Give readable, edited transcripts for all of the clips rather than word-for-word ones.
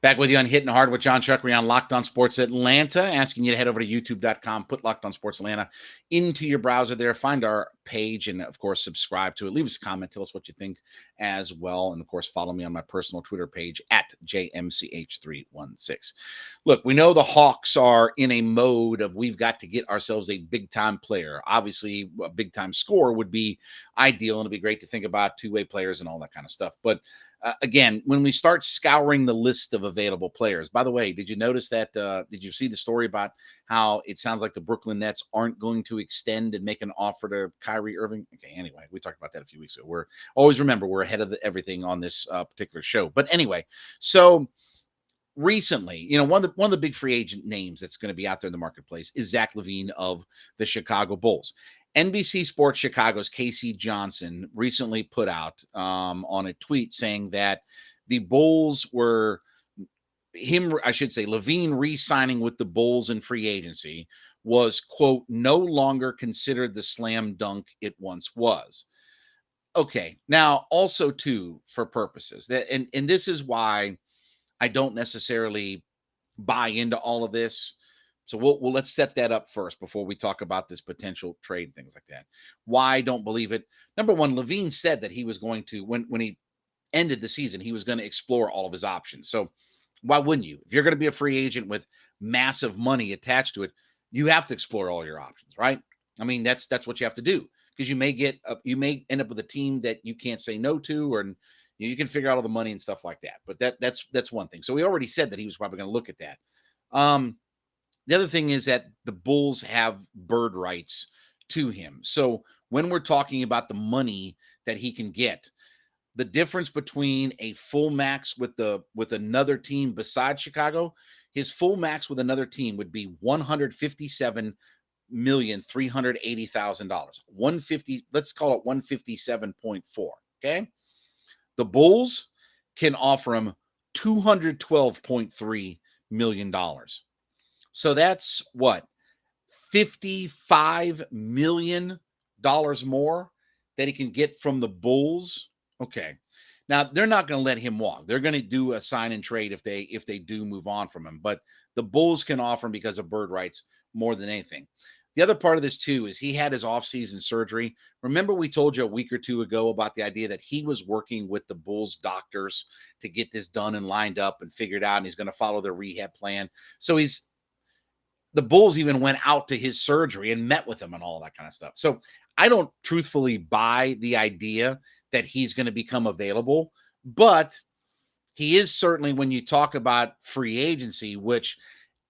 Back with you on Hittin Hard with Jon Chuckery on Locked On Sports Atlanta, asking you to head over to youtube.com, put Locked On Sports Atlanta into your browser there, find our page, and of course, subscribe to it. Leave us a comment, tell us what you think as well. And of course, follow me on my personal Twitter page at JMCH316. Look, we know the Hawks are in a mode of we've got to get ourselves a big-time player. Obviously, a big-time scorer would be ideal, and it'd be great to think about two-way players and all that kind of stuff. But again, when we start scouring the list of available players, by the way, did you notice that? Did you see the story about how it sounds like the Brooklyn Nets aren't going to extend and make an offer to Kyrie Irving? Okay, anyway, we talked about that a few weeks ago. We're always remember we're ahead of everything on this particular show. But anyway, so recently, one of the big free agent names that's going to be out there in the marketplace is Zach Levine of the Chicago Bulls. NBC Sports Chicago's Casey Johnson recently put out on a tweet saying that the Bulls were Levine re-signing with the Bulls in free agency was, quote, no longer considered the slam dunk it once was. Okay, now also too, for purposes that, and this is why I don't necessarily buy into all of this. So let's set that up first before we talk about this potential trade and things like that. Why I don't believe it? Number one, Levine said that he was going to, when he ended the season, he was going to explore all of his options. So why wouldn't you? If you're going to be a free agent with massive money attached to it, you have to explore all your options, right? I mean, that's what you have to do, because you may end up with a team that you can't say no to, or you can figure out all the money and stuff like that. But that's one thing. So we already said that he was probably going to look at that. The other thing is that the Bulls have bird rights to him. So when we're talking about the money that he can get, the difference between a full max with another team besides Chicago, his full max with another team would be $157,380,000. 150, let's call it 157.4. Okay. The Bulls can offer him $212.3 million. So that's what, $55 million more that he can get from the Bulls. Okay. Now they're not going to let him walk. They're going to do a sign and trade if they do move on from him. But the Bulls can offer him because of bird rights more than anything. The other part of this too is he had his offseason surgery. Remember, we told you a week or two ago about the idea that he was working with the Bulls doctors to get this done and lined up and figured out, and he's going to follow their rehab plan. So the Bulls even went out to his surgery and met with him and all that kind of stuff. So I don't truthfully buy the idea that he's going to become available, but he is certainly, when you talk about free agency, which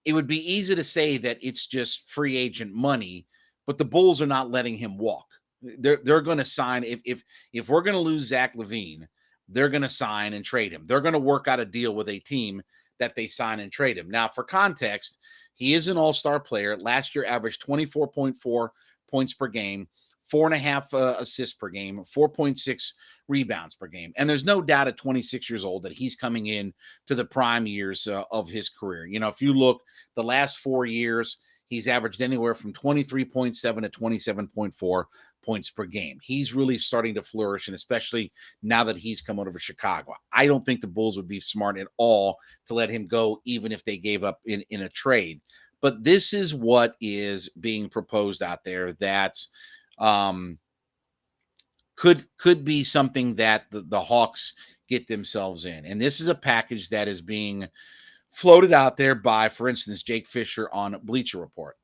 it would be easy to say that it's just free agent money, but the Bulls are not letting him walk. They're going to sign. If we're going to lose Zach Levine, they're going to sign and trade him. They're going to work out a deal with a team that they sign and trade him. Now, for context, he is an all-star player. Last year averaged 24.4 points per game, 4.5 assists per game, 4.6 rebounds per game. And there's no doubt at 26 years old that he's coming in to the prime years of his career. If you look the last 4 years, he's averaged anywhere from 23.7 to 27.4 points per game. He's really starting to flourish, and especially now that he's come over to Chicago. I don't think the Bulls would be smart at all to let him go, even if they gave up in a trade. But this is what is being proposed out there that could be something that the Hawks get themselves in. And this is a package that is being floated out there by, for instance, Jake Fisher on Bleacher Report.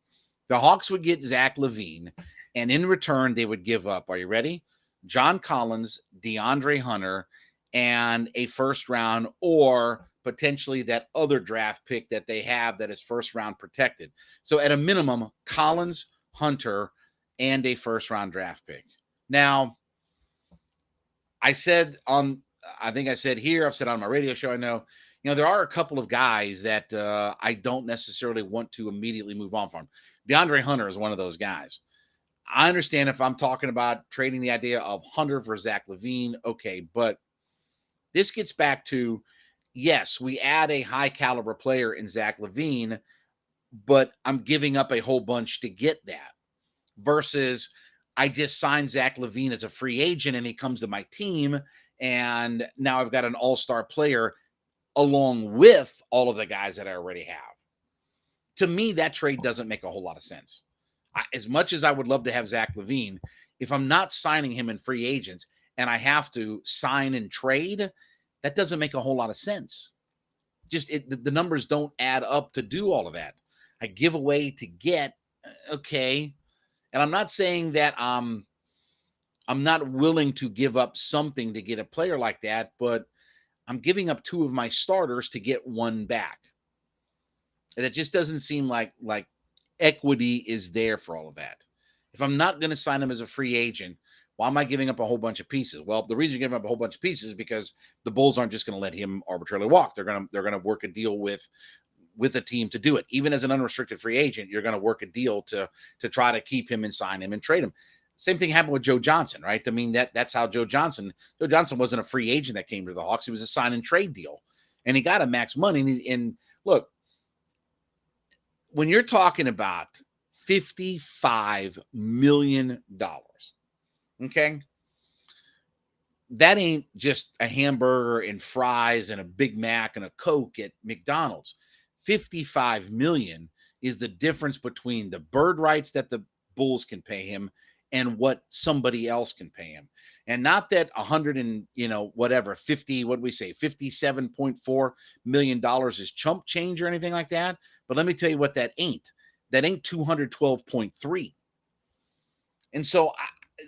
The Hawks would get Zach Levine, and in return, they would give up, are you ready? John Collins, DeAndre Hunter, and a first round, or potentially that other draft pick that they have that is first round protected. So at a minimum, Collins, Hunter, and a first round draft pick. Now, I think I said here, I've said on my radio show, I know, there are a couple of guys that I don't necessarily want to immediately move on from. DeAndre Hunter is one of those guys. I understand if I'm talking about trading the idea of Hunter for Zach Levine, okay, but this gets back to, yes, we add a high caliber player in Zach Levine, but I'm giving up a whole bunch to get that, versus I just signed Zach Levine as a free agent and he comes to my team, and now I've got an all-star player along with all of the guys that I already have. To me, that trade doesn't make a whole lot of sense. As much as I would love to have Zach Levine, if I'm not signing him in free agents and I have to sign and trade, that doesn't make a whole lot of sense. Just the numbers don't add up to do all of that. I give away to get, okay. And I'm not saying that I'm not willing to give up something to get a player like that, but I'm giving up 2 of my starters to get 1 back. And it just doesn't seem like equity is there for all of that. If I'm not going to sign him as a free agent, why am I giving up a whole bunch of pieces? Well, the reason you're giving up a whole bunch of pieces is because the Bulls aren't just going to let him arbitrarily walk. They're going to work a deal with a team to do it. Even as an unrestricted free agent, you're going to work a deal to try to keep him and sign him and trade him. Same thing happened with Joe Johnson, right? I mean, that's how Joe Johnson wasn't a free agent that came to the Hawks. He was a sign and trade deal, and he got a max money. And look, when you're talking about $55 million, okay, that ain't just a hamburger and fries and a Big Mac and a Coke at McDonald's. $55 million is the difference between the bird rights that the Bulls can pay him and what somebody else can pay him. And not that 100 and, whatever, 50, what do we say, $57.4 million is chump change or anything like that. But let me tell you what that ain't. That ain't 212.3. And so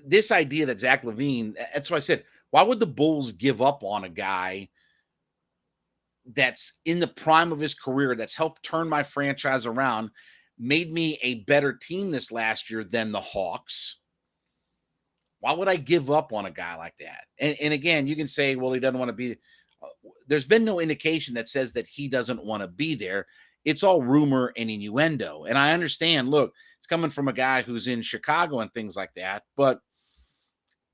this idea that Zach Levine, that's why I said, why would the Bulls give up on a guy that's in the prime of his career, that's helped turn my franchise around, made me a better team this last year than the Hawks? Why would I give up on a guy like that? And again, you can say, well, he doesn't want to be. There's been no indication that says that he doesn't want to be there. It's all rumor and innuendo. And I understand, look, it's coming from a guy who's in Chicago and things like that. But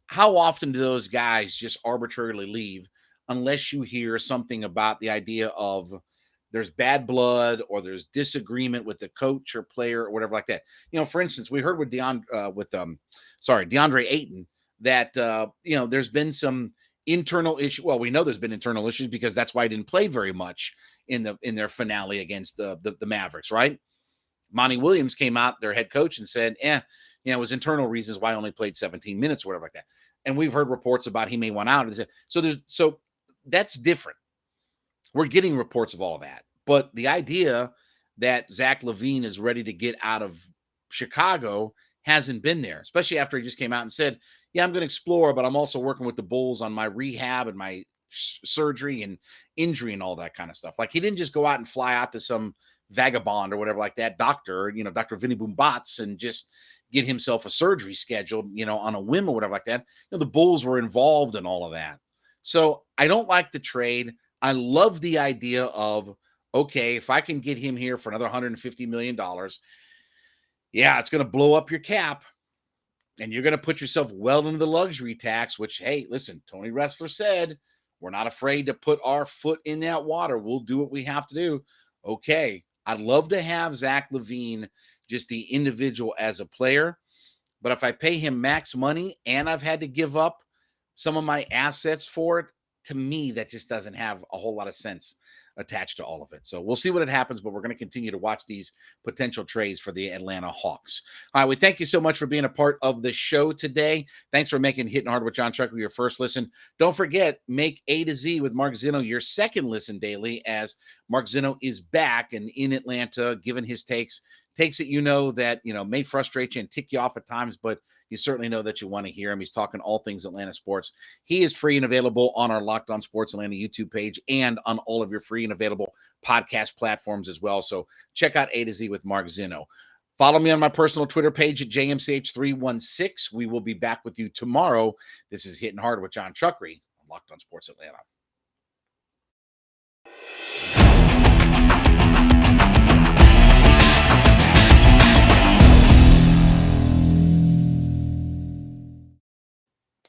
how often do those guys just arbitrarily leave unless you hear something about the idea of there's bad blood or there's disagreement with the coach or player or whatever like that? For instance, we heard with DeAndre Ayton that, there's been some internal issue. Well, we know there's been internal issues because that's why he didn't play very much in their finale against the Mavericks, right? Monty Williams came out, their head coach, and said, it was internal reasons why I only played 17 minutes or whatever like that. And we've heard reports about he may want out. So that's different. We're getting reports of all of that. But the idea that Zach Levine is ready to get out of Chicago hasn't been there, especially after he just came out and said, yeah, I'm going to explore, but I'm also working with the Bulls on my rehab and my surgery and injury and all that kind of stuff. Like, he didn't just go out and fly out to some vagabond or whatever like that doctor, Dr. Vinny Boombatz, and just get himself a surgery scheduled, on a whim or whatever like that. The Bulls were involved in all of that. So I don't like the trade. I love the idea of, okay, if I can get him here for another $150 million, yeah, it's going to blow up your cap. And you're going to put yourself well into the luxury tax, which, hey, listen, Tony Ressler said, we're not afraid to put our foot in that water. We'll do what we have to do. Okay, I'd love to have Zach Levine, just the individual as a player. But if I pay him max money and I've had to give up some of my assets for it, to me, that just doesn't have a whole lot of sense attached to all of it. So we'll see what happens, but we're going to continue to watch these potential trades for the Atlanta Hawks. All right, we thank you so much for being a part of the show today. Thanks for making Hittin' Hard with Jon Chuckery your first listen. Don't forget, make A to Z with Mark Zinno your second listen daily, as Mark Zinno is back and in Atlanta, giving his takes that, may frustrate you and tick you off at times, but you certainly know that you want to hear him. He's talking all things Atlanta sports. He is free and available on our Locked On Sports Atlanta YouTube page and on all of your free and available podcast platforms as well. So check out A to Z with Mark Zinno. Follow me on my personal Twitter page at JMCH316. We will be back with you tomorrow. This is Hittin' Hard with Jon Chuckery on Locked On Sports Atlanta.